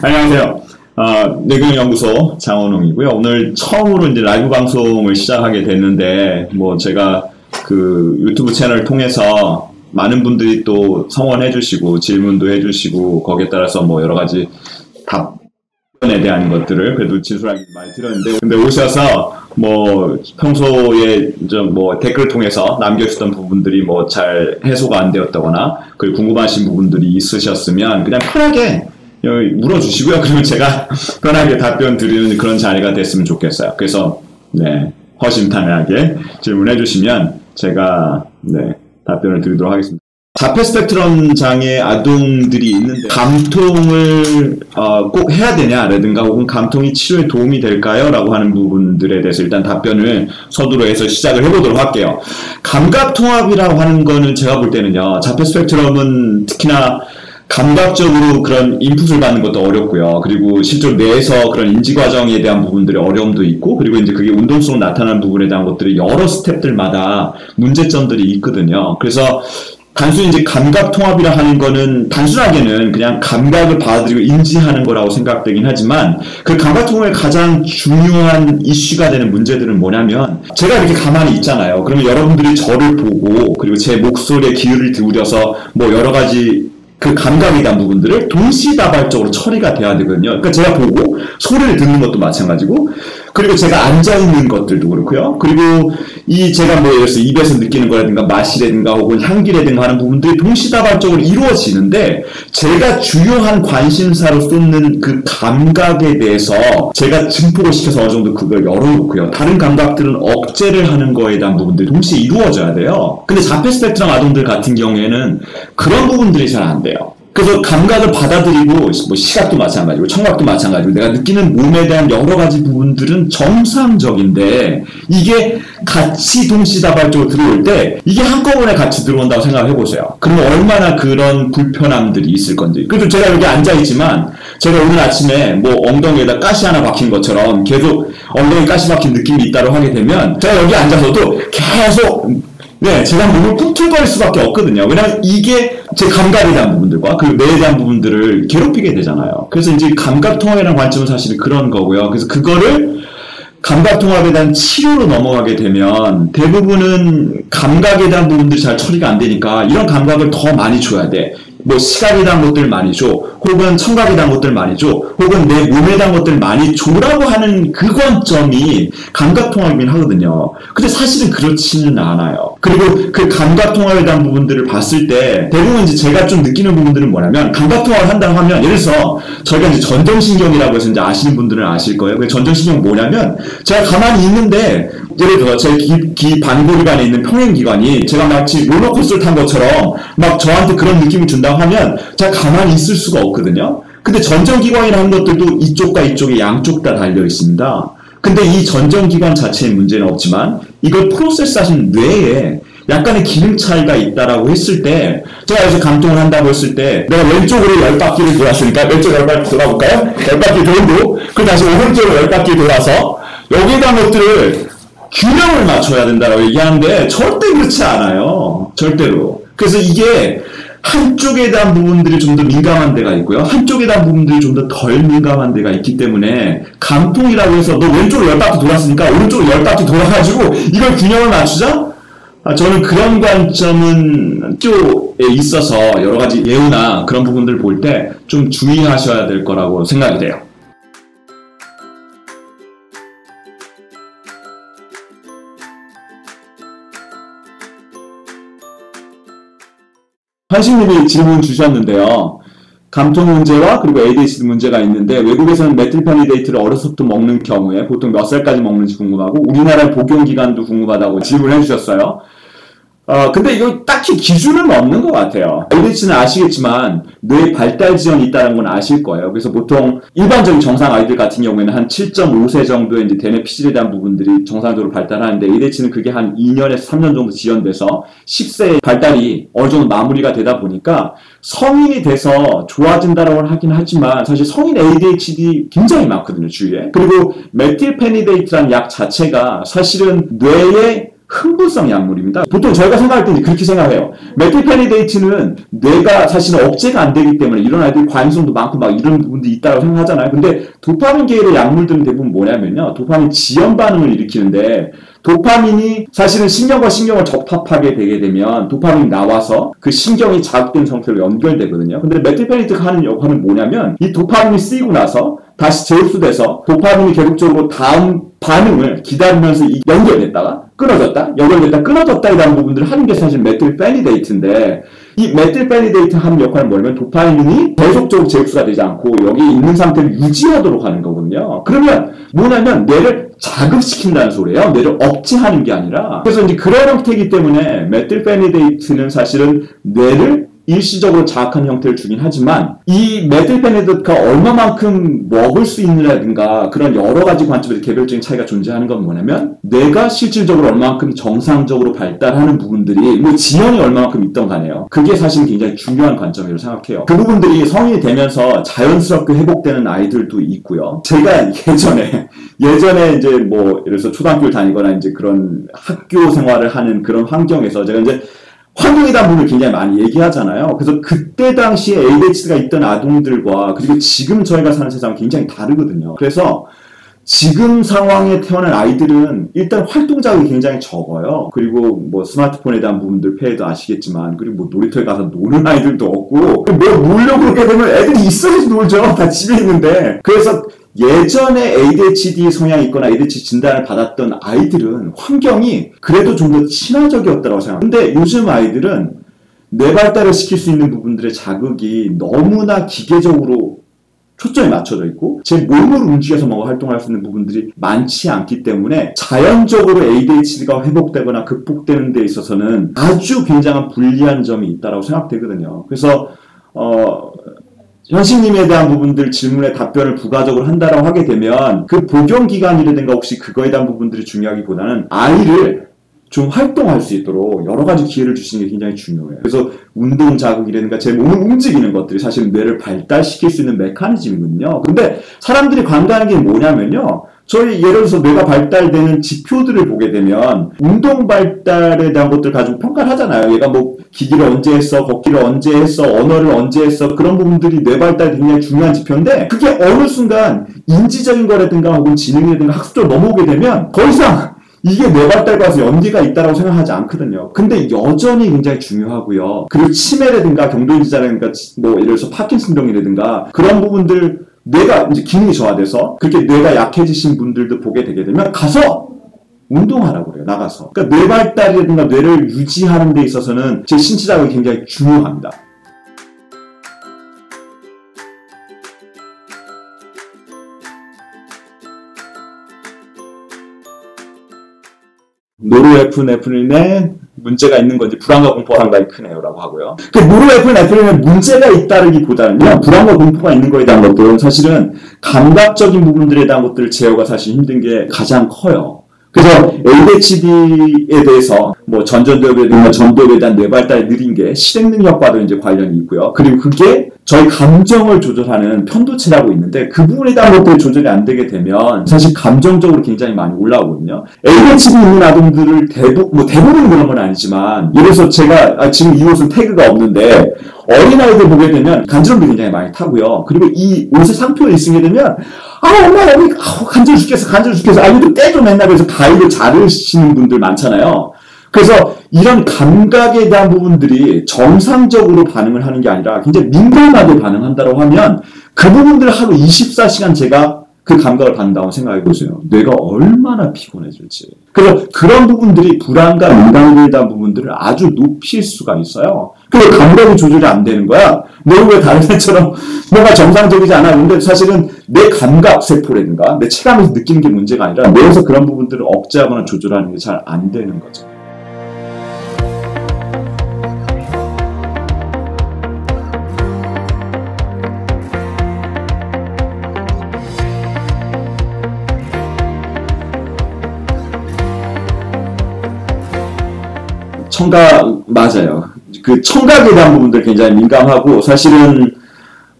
안녕하세요. 뇌경연구소 장원웅이고요. 오늘 처음으로 이제 라이브 방송을 시작하게 됐는데, 제가 그 유튜브 채널을 통해서 많은 분들이 또 성원해주시고, 질문도 해주시고, 거기에 따라서 여러 가지 답변에 대한 것들을 그래도 진솔하게 많이 드렸는데, 근데 오셔서 평소에 댓글을 통해서 남겨주셨던 부분들이 잘 해소가 안 되었다거나, 그리고 궁금하신 부분들이 있으셨으면 그냥 편하게 물어주시고요. 그러면 제가 편하게 답변 드리는 그런 자리가 됐으면 좋겠어요. 그래서 허심탄회하게 질문해 주시면 제가 답변을 드리도록 하겠습니다. 자폐 스펙트럼 장애 아동들이 있는데 감통을 꼭 해야 되냐라든가 혹은 감통이 치료에 도움이 될까요? 라고 하는 부분들에 대해서 일단 답변을 서두로 해서 시작을 해보도록 할게요. 감각통합이라고 하는 거는 제가 볼 때는요, 자폐 스펙트럼은 특히나 감각적으로 그런 인풋을 받는 것도 어렵고요. 그리고 실제로 뇌에서 그런 인지 과정에 대한 부분들의 어려움도 있고, 그리고 이제 그게 운동성으로 나타나는 부분에 대한 것들이 여러 스텝들마다 문제점들이 있거든요. 그래서 단순히 이제 감각 통합이라 하는 거는 단순하게는 그냥 감각을 받아들이고 인지하는 거라고 생각되긴 하지만, 그 감각 통합의 가장 중요한 이슈가 되는 문제들은 뭐냐면, 제가 이렇게 가만히 있잖아요. 그러면 여러분들이 저를 보고, 그리고 제 목소리에 귀를 기울여서 여러 가지 그 감각에 대한 부분들을 동시다발적으로 처리가 돼야 되거든요. 그러니까 제가 보고 소리를 듣는 것도 마찬가지고, 그리고 제가 앉아있는 것들도 그렇고요. 그리고 제가 예를 들어서 입에서 느끼는 거라든가 맛이라든가 혹은 향기라든가 하는 부분들이 동시다발적으로 이루어지는데, 제가 주요한 관심사로 쏟는 그 감각에 대해서 제가 증폭을 시켜서 어느 정도 그걸 열어놓고요. 다른 감각들은 억제를 하는 거에 대한 부분들이 동시에 이루어져야 돼요. 근데 자폐 스펙트럼 아동들 같은 경우에는 그런 부분들이 잘 안 돼요. 그래서 감각을 받아들이고, 시각도 마찬가지고, 청각도 마찬가지고, 내가 느끼는 몸에 대한 여러 가지 부분들은 정상적인데, 이게 같이 동시다발적으로 들어올 때, 이게 한꺼번에 같이 들어온다고 생각을 해보세요. 그러면 얼마나 그런 불편함들이 있을 건지. 그래도 제가 여기 앉아있지만, 제가 오늘 아침에 엉덩이에다 가시 하나 박힌 것처럼 계속 엉덩이 가시 박힌 느낌이 있다고 하게 되면, 제가 여기 앉아서도 계속 제가 몸을 꿈틀거릴 수밖에 없거든요. 왜냐하면 이게 제 감각에 대한 부분들과 그리고 뇌에 대한 부분들을 괴롭히게 되잖아요. 그래서 이제 감각통합이라는 관점은 사실 그런 거고요. 그래서 그거를 감각통합에 대한 치료로 넘어가게 되면 대부분은 감각에 대한 부분들이 잘 처리가 안 되니까 이런 감각을 더 많이 줘야 돼. 시각에 대한 것들 많이 줘, 혹은 청각에 대한 것들 많이 줘, 혹은 내 몸에 대한 것들 많이 줘라고 하는 그 관점이 감각통합이긴 하거든요. 근데 사실은 그렇지는 않아요. 그리고 그 감각통합에 대한 부분들을 봤을 때 대부분 이제 제가 좀 느끼는 부분들은 뭐냐면, 감각통합을 한다고 하면, 예를 들어서 저희가 이제 전정신경이라고 해서 이제 아시는 분들은 아실 거예요. 그 전정신경 뭐냐면, 제가 가만히 있는데 예를 들어 제 귀 반고리관에 있는 평행기관이 제가 마치 롤러코스터를 탄 것처럼 저한테 그런 느낌을 준다고 하면 제가 가만히 있을 수가 없거든요. 근데 전정기관이라는 것들도 이쪽과 이쪽에 양쪽 다 달려 있습니다. 근데 이 전정기관 자체의 문제는 없지만 이걸 프로세스하신 뇌에 약간의 기능 차이가 있다라고 했을 때, 제가 여기서 감통을 한다고 했을 때, 내가 왼쪽으로 10바퀴를 돌았으니까 왼쪽 10바퀴 돌아볼까요? 10바퀴 돌고, 그리고 다시 오른쪽으로 10바퀴 돌아서 여기에 대한 것들을 균형을 맞춰야 된다고 얘기하는데 절대 그렇지 않아요. 절대로. 그래서 이게 한쪽에 대한 부분들이 좀 더 민감한 데가 있고요. 한쪽에 대한 부분들이 좀 더 덜 민감한 데가 있기 때문에, 감통이라고 해서 너 왼쪽으로 10바퀴 돌았으니까 오른쪽으로 10바퀴 돌아가지고 이걸 균형을 맞추자? 저는 그런 관점은 쪽에 있어서 여러 가지 예우나 그런 부분들을 볼 때 좀 주의하셔야 될 거라고 생각이 돼요. 한식님이 질문 주셨는데요. 감통 문제와 그리고 ADHD 문제가 있는데, 외국에서는 메틸페니데이트를 어려서부터 먹는 경우에 보통 몇 살까지 먹는지 궁금하고, 우리나라의 복용 기간도 궁금하다고 질문해 주셨어요. 근데 이거 딱히 기준은 없는 것 같아요. ADHD는 아시겠지만 뇌 발달 지연이 있다는 건 아실 거예요. 그래서 보통 일반적인 정상 아이들 같은 경우에는 한 7.5세 정도의 이제 대뇌 피질에 대한 부분들이 정상적으로 발달하는데, ADHD는 그게 한 2년에서 3년 정도 지연돼서 10세에 발달이 어느 정도 마무리가 되다 보니까 성인이 돼서 좋아진다라고 하긴 하지만, 사실 성인 ADHD 굉장히 많거든요, 주위에. 그리고 메틸페니데이트라는 약 자체가 사실은 뇌에 흥분성 약물입니다. 보통 저희가 생각할 때 그렇게 생각해요. 메틸페니데이트는 뇌가 사실은 억제가 안 되기 때문에 이런 아이들이 과잉성도 많고 막 이런 부분들이 있다고 생각하잖아요. 근데 도파민 계열의 약물들은 대부분 뭐냐면요. 도파민 지연 반응을 일으키는데 도파민이 사실은 신경과 신경을 접합하게 되게 되면 도파민이 나와서 그 신경이 자극된 상태로 연결되거든요. 근데 메틸페니데이트가 하는 역할은 뭐냐면 이 도파민이 쓰이고 나서 다시 재흡수돼서 도파민이 계속적으로 다음 반응을 기다리면서 연결됐다가 끊어졌다, 연결됐다, 끊어졌다 이라는 부분들을 하는 게 사실 메틸페니데이트인데 이 메틸페니데이트 하는 역할은 뭐냐면 도파민이 계속적으로 재흡수가 되지 않고 여기 있는 상태를 유지하도록 하는 거거든요. 그러면 뭐냐면 뇌를 자극시킨다는 소리예요. 뇌를 억제하는 게 아니라. 그래서 이제 그런 형태이기 때문에 메틸페니데이트는 사실은 뇌를 일시적으로 자극한 형태를 주긴 하지만 이 메틸페니데이트가 얼마만큼 먹을 수 있느냐든가 그런 여러 가지 관점에서 개별적인 차이가 존재하는 건 뭐냐면 뇌가 실질적으로 얼마만큼 정상적으로 발달하는 부분들이 뭐 지연이 얼마만큼 있던 간에요. 그게 사실 굉장히 중요한 관점이라고 생각해요. 그 부분들이 성인이 되면서 자연스럽게 회복되는 아이들도 있고요. 제가 예전에 이제 뭐 예를 들어서 초등학교를 다니거나 이제 그런 학교 생활을 하는 그런 환경에서 제가 이제 환경에 대한 부분을 굉장히 많이 얘기하잖아요. 그래서 그때 당시에 ADHD가 있던 아동들과 그리고 지금 저희가 사는 세상은 굉장히 다르거든요. 그래서 지금 상황에 태어난 아이들은 일단 활동 자극이 굉장히 적어요. 그리고 뭐 스마트폰에 대한 부분들 폐해도 아시겠지만 그리고 뭐 놀이터에 가서 노는 아이들도 없고 뭐 놀려고 그러게 되면 애들이 있어야지 놀죠. 다 집에 있는데. 그래서 예전에 ADHD 성향이 있거나 ADHD 진단을 받았던 아이들은 환경이 그래도 좀 더 친화적이었다고 생각합니다. 근데 요즘 아이들은 뇌 발달을 시킬 수 있는 부분들의 자극이 너무나 기계적으로 초점이 맞춰져 있고 제 몸을 움직여서 뭔가 활동할 수 있는 부분들이 많지 않기 때문에 자연적으로 ADHD가 회복되거나 극복되는 데 있어서는 아주 굉장한 불리한 점이 있다고 생각되거든요. 그래서 현식님에 대한 부분들 질문에 답변을 부가적으로 한다라고 하게 되면 그 복용기간이라든가 혹시 그거에 대한 부분들이 중요하기보다는 아이를 좀 활동할 수 있도록 여러 가지 기회를 주시는 게 굉장히 중요해요. 그래서 운동 자극이라든가 제 몸을 움직이는 것들이 사실 뇌를 발달시킬 수 있는 메커니즘이거든요. 근데 사람들이 간과하는 게 뭐냐면요. 저희 예를 들어서 뇌가 발달되는 지표들을 보게 되면 운동 발달에 대한 것들을 가지고 평가를 하잖아요. 얘가 뭐 기기를 언제 했어, 걷기를 언제 했어, 언어를 언제 했어 그런 부분들이 뇌 발달에 굉장히 중요한 지표인데 그게 어느 순간 인지적인 거라든가 혹은 지능이라든가 학습적으로 넘어오게 되면 더 이상 이게 뇌 발달과 와서 연계가 있다고 생각하지 않거든요. 근데 여전히 굉장히 중요하고요. 그리고 치매라든가 경도인지자라든가 뭐 예를 들어서 파킨슨병이라든가 그런 부분들 뇌가 이제 기능이 저하돼서 그렇게 뇌가 약해지신 분들도 보게 되게 되면 가서 운동하라고 그래요. 나가서. 그러니까 뇌 발달이라든가 뇌를 유지하는 데 있어서는 제 신체 자극이 굉장히 중요합니다. 노르에프네프린에 문제가 있는 건지 불안과 공포가 상당히 크네요 라고 하고요. 노르에프네프린에 문제가 있다기보다는요. 불안과 공포가 있는 거에 대한 것들은 사실은 감각적인 부분들에 대한 것들을 제어가 사실 힘든 게 가장 커요. 그래서 ADHD에 대해서 뭐 전전두엽이라든가 전두엽에 대한 뇌 발달이 느린 게 실행 능력과도 이제 관련이 있고요. 그리고 그게 저희 감정을 조절하는 편도체라고 있는데 그 부분에 대한 것들이 조절이 안 되게 되면 사실 감정적으로 굉장히 많이 올라오거든요. ADHD 있는 아동들을 대부분 그런 건 아니지만 예를 들어서 제가 지금 이 옷은 태그가 없는데 어린아이들 보게 되면 간지럼도 굉장히 많이 타고요. 그리고 이 옷의 상표를 쓰게 되면 엄마 여기 간지러 죽겠어 이거 좀 떼줘 맨날 그래서 가위를 자르시는 분들 많잖아요. 그래서 이런 감각에 대한 부분들이 정상적으로 반응을 하는 게 아니라 굉장히 민감하게 반응한다고 하면 그 부분들을 하루 24시간 제가 그 감각을 받는다고 생각해 보세요. 뇌가 얼마나 피곤해질지. 그래서 그런 부분들이 불안과 민감에 대한 부분들을 아주 높일 수가 있어요. 근데 감각이 조절이 안 되는 거야. 뇌가 왜 다른 애처럼 뭔가 정상적이지 않아. 근데 사실은 내 감각 세포라든가 내 체감에서 느끼는 게 문제가 아니라 뇌에서 그런 부분들을 억제하거나 조절하는 게 잘 안 되는 거죠. 청각, 맞아요. 그 청각에 대한 부분들 굉장히 민감하고 사실은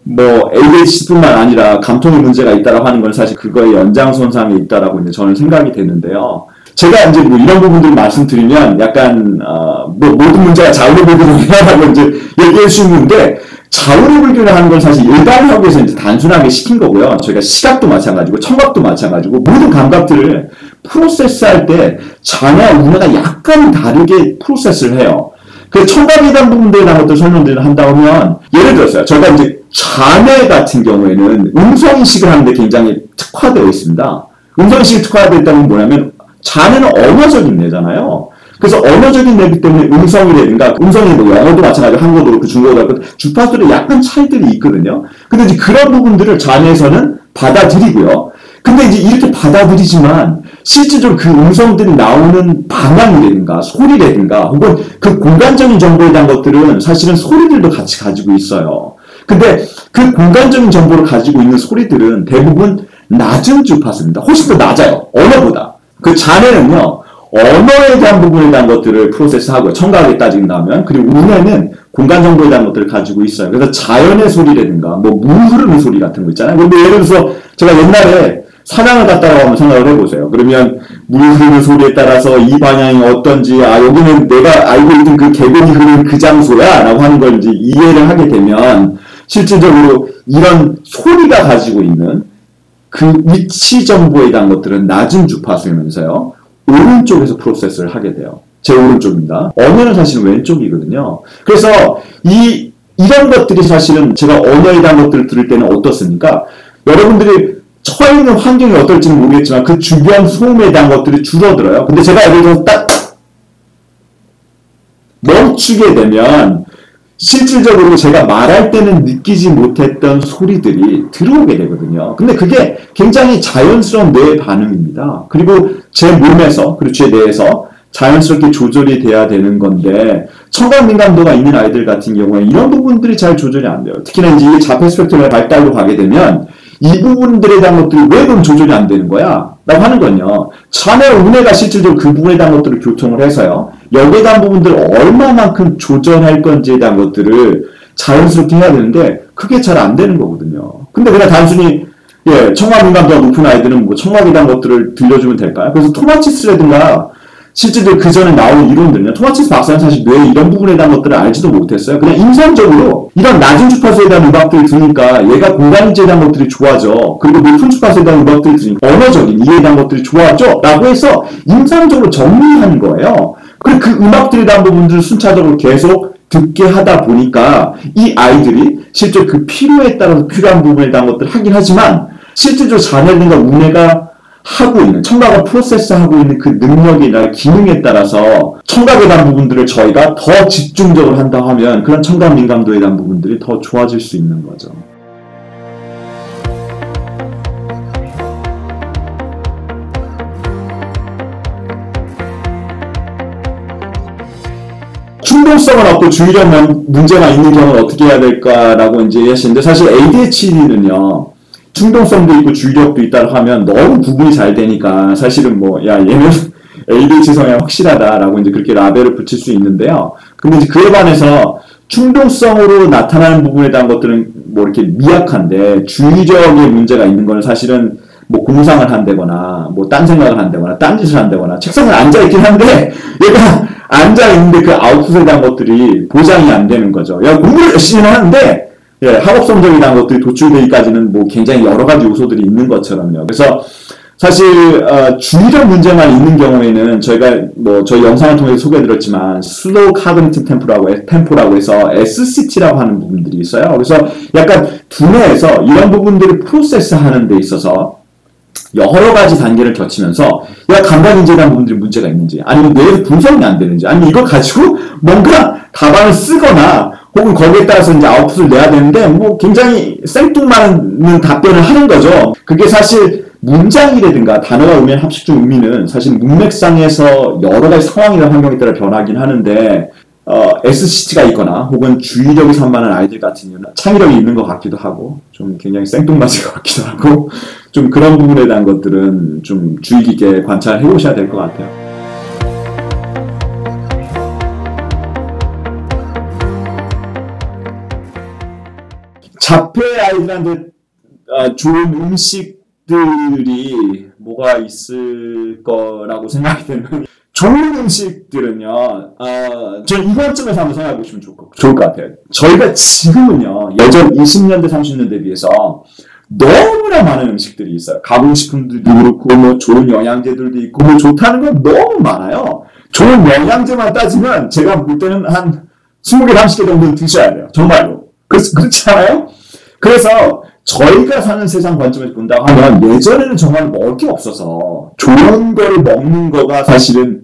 뭐 ADHD뿐만 아니라 감통의 문제가 있다라고 하는 건 사실 그거의 연장선상에 있다라고 이제 저는 생각이 되는데요. 제가 이제 뭐 이런 부분들 말씀드리면 약간 뭐 모든 문제가 자우로불균이라고 이제 얘기할 수 있는데 자우로불균을 하는 건 사실 일반학에서 이제 단순하게 시킨 거고요. 저희가 시각도 마찬가지고 청각도 마찬가지고 모든 감각들을 프로세스할 때 자네와 우네가 약간 다르게 프로세스를 해요. 그 청각에 대한 부분들에 대한 것들 설명들을 한다 하면 예를 들었어요. 저희가 이제 자네 같은 경우에는 음성인식을 하는데 굉장히 특화되어 있습니다. 음성인식이 특화되어 있다는 건 뭐냐면 자네는 언어적인 뇌잖아요. 그래서 언어적인 뇌이기 때문에 음성이라든가 음성이 뭐 영어도 마찬가지고 한국어도 그렇고 중국어도 그렇고 주파수에 약간 차이들이 있거든요. 근데 이제 그런 부분들을 자네에서는 받아들이고요. 근데 이제 이렇게 받아들이지만 실질적으로 그 음성들이 나오는 방향이라든가 소리라든가 혹은 그 공간적인 정보에 대한 것들은 사실은 소리들도 같이 가지고 있어요. 근데 그 공간적인 정보를 가지고 있는 소리들은 대부분 낮은 주파수입니다. 훨씬 더 낮아요. 언어보다. 그 자네는요, 언어에 대한 부분에 대한 것들을 프로세스하고요. 청각에 따진다면. 그리고 우네는 공간 정보에 대한 것들을 가지고 있어요. 그래서 자연의 소리라든가, 뭐, 물 흐르는 소리 같은 거 있잖아요. 근데 예를 들어서 제가 옛날에 사냥을 갔다고 한번 생각을 해보세요. 그러면 물 흐르는 소리에 따라서 이 방향이 어떤지, 여기는 내가 알고 있던 그 계곡이 흐르는 그 장소야. 라고 하는 걸 이제 이해를 하게 되면, 실질적으로 이런 소리가 가지고 있는 그 위치 정보에 대한 것들은 낮은 주파수이면서요. 오른쪽에서 프로세스를 하게 돼요. 제 오른쪽입니다. 언어는 사실은 왼쪽이거든요. 그래서 이런 것들이 사실은 제가 언어에 대한 것들을 들을 때는 어떻습니까? 여러분들이 처해 있는 환경이 어떨지는 모르겠지만 그 주변 소음에 대한 것들이 줄어들어요. 근데 제가 예를 들어서 딱 멈추게 되면 실질적으로 제가 말할 때는 느끼지 못했던 소리들이 들어오게 되거든요. 근데 그게 굉장히 자연스러운 뇌의 반응입니다. 그리고 제 몸에서, 그리고 제 뇌에서 자연스럽게 조절이 돼야 되는 건데 청각 민감도가 있는 아이들 같은 경우에 이런 부분들이 잘 조절이 안 돼요. 특히나 이제 자폐 스펙트럼의 발달로 가게 되면 이 부분들에 대한 것들이 왜 그럼 조절이 안 되는 거야? 라고 하는 건요. 자네 우네가 실질적으로 그 부분에 대한 것들을 교통을 해서요. 여기에 대한 부분들을 얼마만큼 조절할 건지에 대한 것들을 자연스럽게 해야 되는데 그게 잘 안 되는 거거든요. 근데 그냥 단순히 청각 민감도가 높은 아이들은 뭐 청각에 대한 것들을 들려주면 될까요? 그래서 토마치스라든가 실제로 그 전에 나온 이론들은요. 토마치스 박사는 사실 뇌 이런 부분에 대한 것들을 알지도 못했어요. 그냥 임상적으로 이런 낮은 주파수에 대한 음악들을 들으니까 얘가 공간인지에 대한 것들이 좋아져. 그리고 높은 주파수에 대한 음악들을 들으니까 언어적인 이해에 대한 것들이 좋아져. 라고 해서 임상적으로 정리한 거예요. 그리고 그 음악들에 대한 부분들을 순차적으로 계속 듣게 하다 보니까 이 아이들이 실제 그 필요에 따라서 필요한 부분에 대한 것들을 하긴 하지만 실질적으로 자녀들과 우네가 하고 있는, 청각을 프로세스하고 있는 그 능력이나 기능에 따라서 청각에 대한 부분들을 저희가 더 집중적으로 한다 하면 그런 청각 민감도에 대한 부분들이 더 좋아질 수 있는 거죠. 충동성은 없고 주의력 문제가 있는 경우는 어떻게 해야 될까라고 이제 하시는데 사실 ADHD는요. 충동성도 있고 주의력도 있다고 하면 너무 구분이 잘 되니까 사실은 얘는 ADHD 성향 확실하다라고 이제 그렇게 라벨을 붙일 수 있는데요. 근데 이제 그에 반해서 충동성으로 나타나는 부분에 대한 것들은 뭐 이렇게 미약한데 주의력에 문제가 있는 거는 사실은 뭐 공상을 한다거나 뭐 딴 생각을 한다거나 딴 짓을 한다거나 책상에 앉아있긴 한데 얘가 앉아있는데 그 아웃풋에 대한 것들이 보장이 안 되는 거죠. 공부를 열심히 하는데 학업 성적에 대한 것들이 도출되기까지는 뭐 굉장히 여러 가지 요소들이 있는 것처럼요. 그래서 사실 주의력 문제만 있는 경우에는 저희가 뭐 저희 영상을 통해서 소개해드렸지만 슬로우 카그니티브 템포라고 해서 SCT라고 하는 부분들이 있어요. 그래서 약간 두뇌에서 이런 부분들을 프로세스하는 데 있어서 여러 가지 단계를 거치면서 감각인지에 대한 부분들이 문제가 있는지 아니면 뇌에서 분석이 안 되는지 아니면 이걸 가지고 뭔가 답안을 쓰거나 혹은 거기에 따라서 이제 아웃풋을 내야 되는데 뭐 굉장히 생뚱맞는 답변을 하는 거죠. 그게 사실 문장이라든가 단어가 오면 합식중 의미는 사실 문맥상에서 여러 가지 상황이나 환경에 따라 변하긴 하는데 SCT가 있거나 혹은 주의력이 산만한 아이들 같은 경우는 창의력이 있는 것 같기도 하고 좀 굉장히 생뚱맞을 것 같기도 하고 좀 그런 부분에 대한 것들은 좀 주의 깊게 관찰해 보셔야 될 것 같아요. 자폐 아이들한테 좋은 음식들이 뭐가 있을 거라고 생각이 되는 좋은 음식들은요, 전 이번 점에서 한번 생각해 보시면 좋을 것 같아요. 저희가 지금은요, 예전 20년대, 30년대 비해서 너무나 많은 음식들이 있어요. 가공식품들도 그렇고, 뭐 좋은 영양제들도 있고, 뭐 좋다는 건 너무 많아요. 좋은 영양제만 따지면 제가 볼 때는 한 20개, 30개 정도는 드셔야 돼요. 정말로. 그렇지 않아요? 그래서 저희가 사는 세상 관점에서 본다고 하면 예전에는 정말 먹을 게 없어서 좋은 거를 먹는 거가 사실은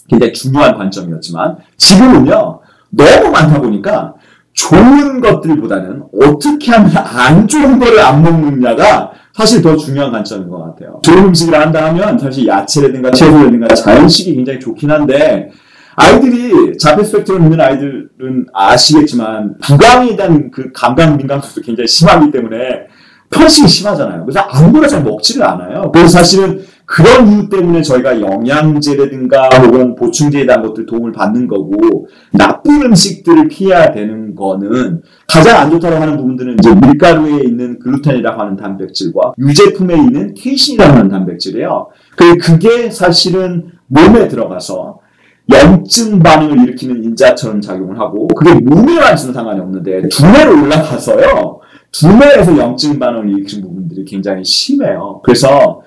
굉장히 중요한 관점이었지만 지금은요 너무 많다 보니까 좋은 것들보다는 어떻게 하면 안 좋은 거를 안 먹느냐가 사실 더 중요한 관점인 것 같아요. 좋은 음식을 한다 하면 사실 야채라든가 채소라든가 자연식이 굉장히 좋긴 한데 아이들이 자폐 스펙트럼 있는 아이들은 아시겠지만 부강에 대한 그 감각 민감도도 굉장히 심하기 때문에 편식이 심하잖아요. 그래서 아무거나 잘 먹지를 않아요. 그래서 사실은 그런 이유 때문에 저희가 영양제라든가 혹은 보충제에 대한 것들 도움을 받는 거고 나쁜 음식들을 피해야 되는 거는 가장 안 좋다고 하는 부분들은 이제 밀가루에 있는 글루텐이라고 하는 단백질과 유제품에 있는 케이신이라고 하는 단백질이에요. 그게 사실은 몸에 들어가서 염증 반응을 일으키는 인자처럼 작용을 하고 그게 몸에만 있으면 상관이 없는데 두뇌로 올라가서요. 두뇌에서 염증 반응을 일으키는 부분들이 굉장히 심해요. 그래서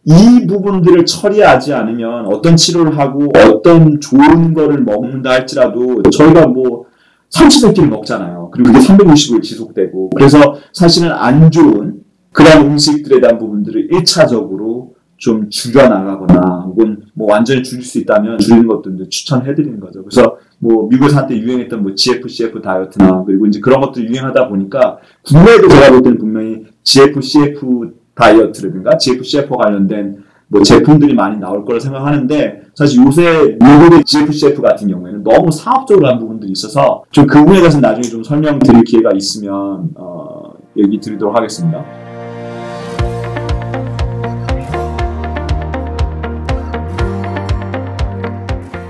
이 부분들을 처리하지 않으면 어떤 치료를 하고 어떤 좋은 거를 먹는다 할지라도 저희가 뭐 삼시세끼를 먹잖아요. 그리고 그게 360일 지속되고 그래서 사실은 안 좋은 그런 음식들에 대한 부분들을 1차적으로 좀 줄여나가거나 혹은 뭐 완전히 줄일 수 있다면 줄이는 것도 추천해드리는 거죠. 그래서 뭐 미국에서 한때 유행했던 뭐 GFCF 다이어트나 그리고 이제 그런 것들이 유행하다 보니까 국내에도 제가 볼 때는 분명히 GFCF 다이어트라든가 GFCF와 관련된 뭐 제품들이 많이 나올 거라 생각하는데 사실 요새 미국의 GFCF 같은 경우에는 너무 상업적으로 한 부분들이 있어서 좀 그 부분에 대해서 나중에 좀 설명드릴 기회가 있으면 얘기 드리도록 하겠습니다.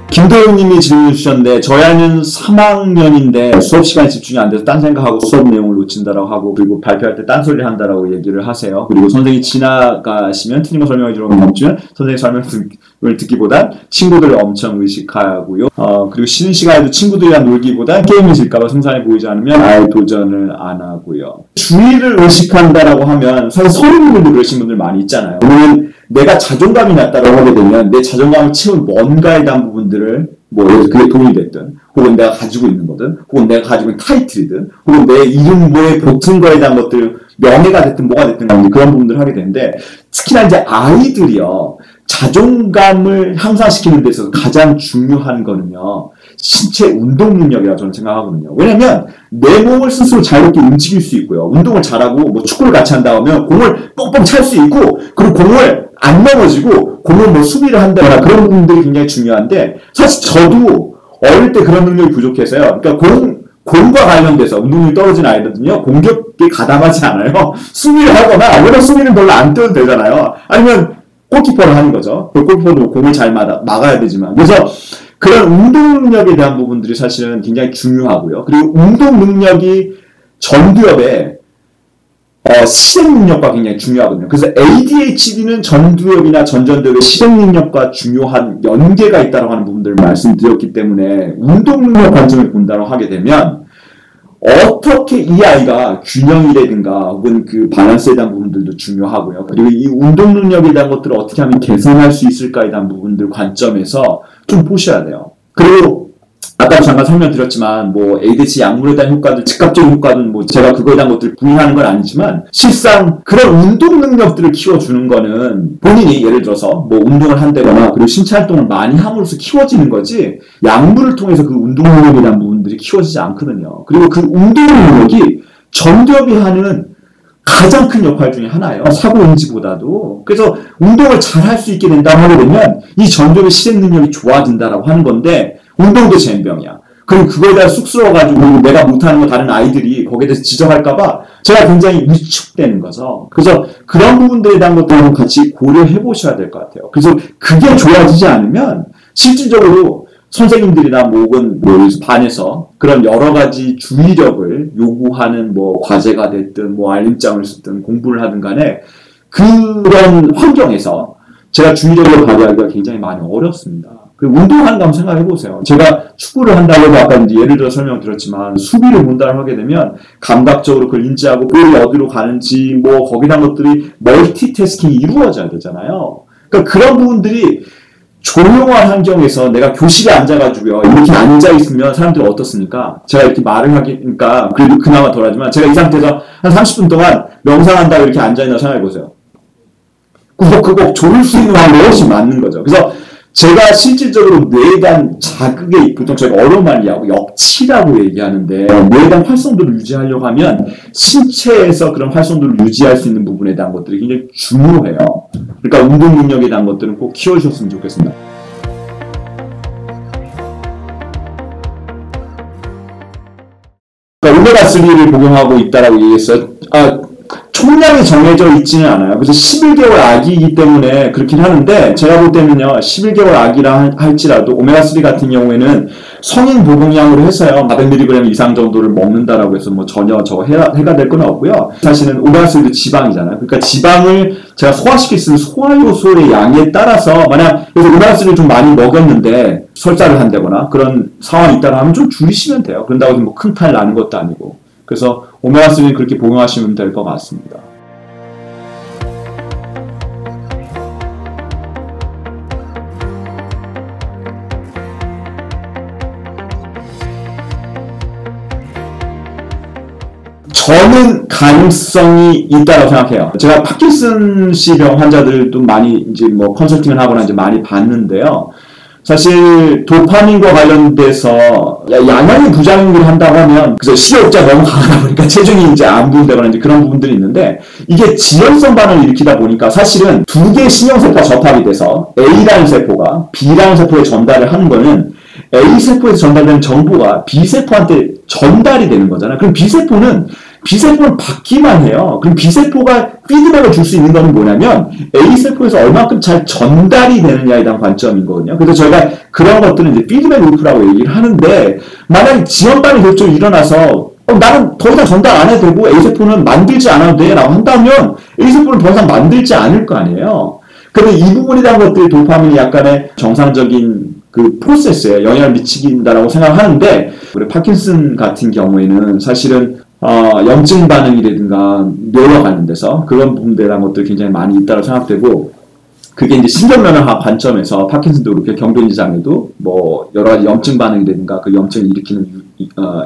김도영님이 질문을 주셨는데 저희 아이는 3학년인데 수업 시간에 집중이 안 돼서 딴 생각하고 수업 내용을 놓친다라고 하고 그리고 발표할 때 딴소리를 한다라고 얘기를 하세요. 그리고 선생님이 지나가시면 틀린 거 설명해 주러 멈추면 선생님 설명을 듣기보단 친구들을 엄청 의식하고요. 그리고 쉬는 시간에도 친구들이랑 놀기보단 게임을 질까봐 승산이 보이지 않으면 아예 도전을 안 하고요. 주의를 의식한다라고 하면 사실 서른분들도 그러신 분들 많이 있잖아요. 그러면 내가 자존감이 낮다고 하게 되면 내 자존감을 채울 뭔가에 대한 부분들을 뭐 그게 돈이 됐든 혹은 내가 가지고 있는 거든 혹은 내가 가지고 있는 타이틀이든 혹은 내 이름에 붙은 거에 대한 것들 명예가 됐든 뭐가 됐든 그런 부분들을 하게 되는데 특히나 이제 아이들이요 자존감을 향상시키는 데 있어서 가장 중요한 거는요 신체 운동 능력이라고 저는 생각하거든요. 왜냐면 내 몸을 스스로 자유롭게 움직일 수 있고요. 운동을 잘하고 뭐 축구를 같이 한다 하면 공을 뻥뻥 찰 수 있고 그리고 공을 안 넘어지고 공을 뭐 수비를 한다거나 그런 부분들이 굉장히 중요한데 사실 저도 어릴 때 그런 능력이 부족해서요. 그러니까 공과 관련돼서 운동력이 떨어진 아이들은요 공격에 가담하지 않아요. 수비를 하거나 왜냐면 수비는 별로 안 뛰어도 되잖아요. 아니면 골키퍼를 하는 거죠. 골키퍼도 공을 잘 막아야 되지만 그래서 그런 운동 능력에 대한 부분들이 사실은 굉장히 중요하고요. 그리고 운동 능력이 전두엽에 실행 능력과 굉장히 중요하거든요. 그래서 ADHD는 전두엽이나 전전두엽의 실행 능력과 중요한 연계가 있다고 하는 부분들을 말씀드렸기 때문에 운동 능력 관점을 본다고 하게 되면 어떻게 이 아이가 균형이라든가 혹은 그 밸런스에 대한 부분들도 중요하고요. 그리고 이 운동 능력에 대한 것들을 어떻게 하면 개선할 수 있을까에 대한 부분들 관점에서 좀 보셔야 돼요. 그리고 아까도 잠깐 설명드렸지만 뭐 ADHD 약물에 대한 효과들, 즉각적인 효과는 뭐 제가 그거에 대한 것들을 부인하는 건 아니지만 실상 그런 운동 능력들을 키워주는 거는 본인이 예를 들어서 뭐 운동을 한다거나 그리고 신체 활동을 많이 함으로써 키워지는 거지 약물을 통해서 그 운동 능력에 대한 부분들이 키워지지 않거든요. 그리고 그 운동 능력이 전두엽이 하는 가장 큰 역할 중에 하나예요. 사고인지보다도. 그래서 운동을 잘 할 수 있게 된다고 하게 되면 이 전두엽의 실행 능력이 좋아진다라고 하는 건데 운동도 젬병이야. 그리고 그거에 대해 쑥스러워가지고 내가 못하는 거 다른 아이들이 거기에 대해서 지적할까봐 제가 굉장히 위축되는 거죠. 그래서 그런 부분들에 대한 것들을 같이 고려해 보셔야 될 것 같아요. 그래서 그게 좋아지지 않으면 실질적으로 선생님들이나 뭐 혹은 뭐 반에서 그런 여러 가지 주의력을 요구하는 뭐 과제가 됐든 뭐 알림장을 쓰든 공부를 하든 간에 그런 환경에서 제가 주의적으로 발휘하기가 굉장히 많이 어렵습니다. 운동하는 거 한번 생각해 보세요. 제가 축구를 한다고 해도 아까 이제 예를 들어 설명드렸지만 수비를 문단을 하게 되면 감각적으로 그걸 인지하고 볼이 어디로 가는지 뭐 거기다 것들이 멀티태스킹이 이루어져야 되잖아요. 그러니까 그런 부분들이 조용한 환경에서 내가 교실에 앉아가지고요. 이렇게 앉아있으면 사람들이 어떻습니까? 제가 이렇게 말을 하니까 그래도 그나마 덜하지만 제가 이 상태에서 한 30분 동안 명상한다고 이렇게 앉아있나 생각해보세요. 그거 조일 수 있는 방법이 훨씬 맞는 거죠. 그래서 제가 실질적으로 뇌에 대한 자극에 보통 저희가 어려운 말이하고 역치라고 얘기하는데 뇌에 대한 활성도를 유지하려고 하면 신체에서 그런 활성도를 유지할 수 있는 부분에 대한 것들이 굉장히 중요해요. 그러니까 운동 능력에 대한 것들은 꼭 키워주셨으면 좋겠습니다. 그러니까 오메가3를 복용하고 있다라고 얘기했어요. 총량이 정해져 있지는 않아요. 그래서 11개월 아기이기 때문에 그렇긴 하는데 제가 볼 때는요. 11개월 아기라 할지라도 오메가3 같은 경우에는 성인 복용량으로 해서요. 400mg 이상 정도를 먹는다라고 해서 뭐 전혀 해가 될 건 없고요. 사실은 오메가3도 지방이잖아요. 그러니까 지방을 제가 소화시킬 수 있는 소화효소의 양에 따라서 만약 그래서 오메가3를 좀 많이 먹였는데 설사를 한다거나 그런 상황이 있다고 하면 좀 줄이시면 돼요. 그런다고 해서 뭐 큰 탈 나는 것도 아니고. 그래서 오메가3는 그렇게 복용하시면 될 것 같습니다. 저는 가능성이 있다고 생각해요. 제가 파킨슨씨병 환자들도 많이 이제 뭐 컨설팅을 하거나 이제 많이 봤는데요. 사실 도파민과 관련돼서 양양의 부작용을 한다고 하면 그래서 식욕자가 너무 강하다 보니까 체중이 이제 안 부른다거나 이제 그런 부분들이 있는데 이게 지연성 반응을 일으키다 보니까 사실은 두 개의 신경세포가 접합이 돼서 A라는 세포가 B라는 세포에 전달을 하는 거는 A세포에서 전달되는 정보가 B세포한테 전달이 되는 거잖아요. 그럼 B세포는 받기만 해요. 그럼 B세포가 피드백을 줄 수 있는 건 뭐냐면 A세포에서 얼마큼 잘 전달이 되느냐에 대한 관점인 거거든요. 그래서 저희가 그런 것들은 이제 피드백 루프라고 얘기를 하는데 만약에 지연반응이 결정적으로 일어나서 나는 더 이상 전달 안 해도 되고 A세포는 만들지 않아도 돼 라고 한다면 A세포는 더 이상 만들지 않을 거 아니에요. 근데 이 부분에 대한 것들이 도파민이 약간의 정상적인 그 프로세스에 영향을 미치긴다라고 생각하는데 우리 파킨슨 같은 경우에는 사실은 염증 반응이라든가 뇌와 관련돼서 그런 부분들에 대한 것들이 굉장히 많이 있다고 생각되고 그게 이제 신경면허학 관점에서 파킨슨도 그렇게 경도인지 장애도 뭐 여러 가지 염증 반응이라든가 그 염증을 일으키는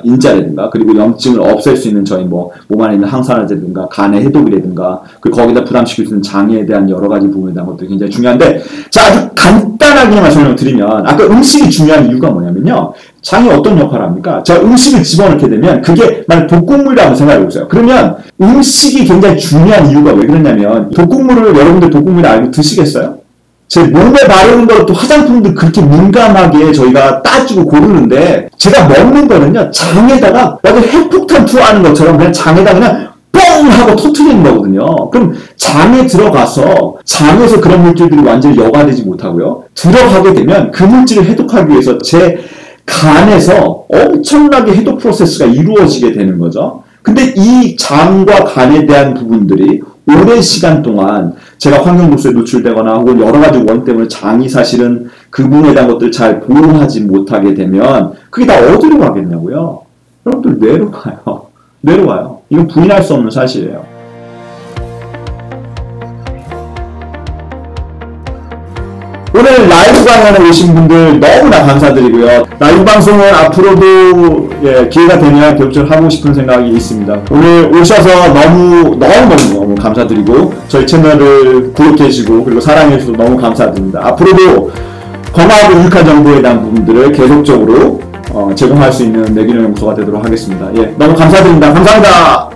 인자라든가 그리고 염증을 없앨 수 있는 저희 뭐 몸 안에 있는 항산화제라든가 간의 해독이라든가 그리고 거기다 부담시킬 수 있는 장애에 대한 여러 가지 부분에 대한 것들이 굉장히 중요한데 자 아주 간단하게만 설명을 드리면 아까 음식이 중요한 이유가 뭐냐면요 장이 어떤 역할을 합니까? 자 음식을 집어넣게 되면 그게 만약 독극물이라고 생각해보세요. 그러면 음식이 굉장히 중요한 이유가 왜 그러냐면 독극물을 여러분들 독극물을 알고 드시겠어요? 제 몸에 바르는 것도 화장품도 그렇게 민감하게 저희가 따지고 고르는데 제가 먹는 거는요 장에다가 완전 핵폭탄 투하하는 것처럼 그냥 장에다 그냥 뻥 하고 터트리는 거거든요. 그럼 장에 들어가서 장에서 그런 물질들이 완전히 여과되지 못하고요 들어가게 되면 그 물질을 해독하기 위해서 제 간에서 엄청나게 해독 프로세스가 이루어지게 되는 거죠. 근데 이 장과 간에 대한 부분들이 오랜 시간 동안 제가 환경독소에 노출되거나 혹은 여러 가지 원인 때문에 장이 사실은 그 부분에 대한 것들을 잘 보호하지 못하게 되면 그게 다 어디로 가겠냐고요? 여러분들 뇌로 가요. 뇌로 가요. 이건 부인할 수 없는 사실이에요. 오늘 라이브 강연에 오신 분들 너무나 감사드리고요. 라이브 방송은 앞으로도 기회가 되면 계속적으로 하고 싶은 생각이 있습니다. 오늘 오셔서 너무 감사드리고 저희 채널을 구독해주시고 그리고 사랑해주셔서 너무 감사드립니다. 앞으로도 건강하고 유익한 정보에 대한 부분들을 계속적으로 제공할 수 있는 뇌기능 연구소가 되도록 하겠습니다. 너무 감사드립니다. 감사합니다.